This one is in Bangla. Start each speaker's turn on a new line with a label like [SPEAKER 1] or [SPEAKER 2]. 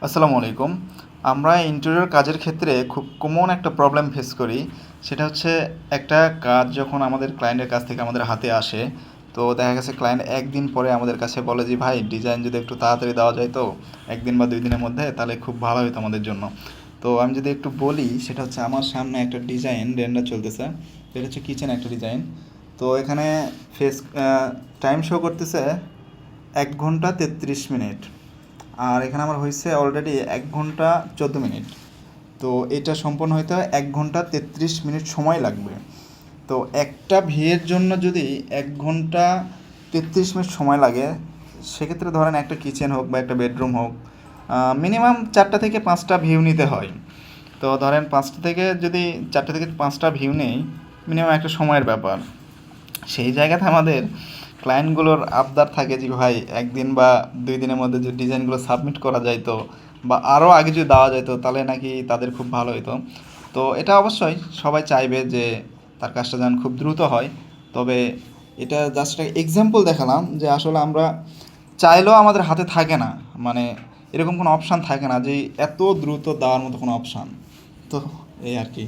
[SPEAKER 1] আসসালামু আলাইকুম। আমরা ইন্টেরিয়র কাজের ক্ষেত্রে খুব কমন একটা প্রবলেম ফেস করি। সেটা হচ্ছে একটা কাজ যখন আমাদের ক্লায়েন্টের কাছ থেকে আমাদের হাতে আসে, তো দেখা গেছে ক্লায়েন্ট ১ দিন পরে আমাদের কাছে বলে যে, "ভাই ডিজাইন যদি একটু তাড়াতাড়ি দেওয়া যায় তো ১ দিন বা ২ দিনের মধ্যে তাহলে খুব ভালো হইতো আমাদের জন্য।" তো আমি যদি একটু বলি সেটা হচ্ছে আমার সামনে একটা ডিজাইন রেন্ডার চলতেছে। এটা হচ্ছে কিচেন একটা ডিজাইন। তো এখানে ফেস টাইম শো করতেছে ১ ঘন্টা ৩৩ মিনিট। আর এখানে আমার হয়েছে অলরেডি ১ ঘন্টা ১৪ মিনিট। তো এটা সম্পন্ন হইতে ১ ঘন্টা ৩৩ মিনিট সময় লাগবে। তো একটা ভিউয়ের জন্য যদি ১ ঘন্টা ৩৩ মিনিট সময় লাগে, সেক্ষেত্রে ধরেন একটা কিচেন হোক বা একটা বেডরুম হোক, মিনিমাম ৪টা থেকে ৫টা ভিউ নিতে হয়। তো ধরেন ৫টা থেকে যদি ৪টা থেকে ৫টা ভিউ নেই, মিনিমাম একটা সময়ের ব্যাপার। সেই জায়গাতে আমাদের ক্লায়েন্টগুলোর আবদার থাকে যে ভাই ১ দিন বা ২ দিনের মধ্যে যদি ডিজাইনগুলো সাবমিট করা যাইতো বা আরও আগে যদি দেওয়া যাইতো তাহলে নাকি তাদের খুব ভালো হতো। তো এটা অবশ্যই সবাই চাইবে যে তার কাজটা যেন খুব দ্রুত হয়। তবে এটা জাস্ট একটা এক্সাম্পল দেখালাম যে আসলে আমরা চাইলেও আমাদের হাতে থাকে না। মানে এরকম কোনো অপশান থাকে না যে এত দ্রুত দেওয়ার মতো কোনো অপশান। তো এই আর কি।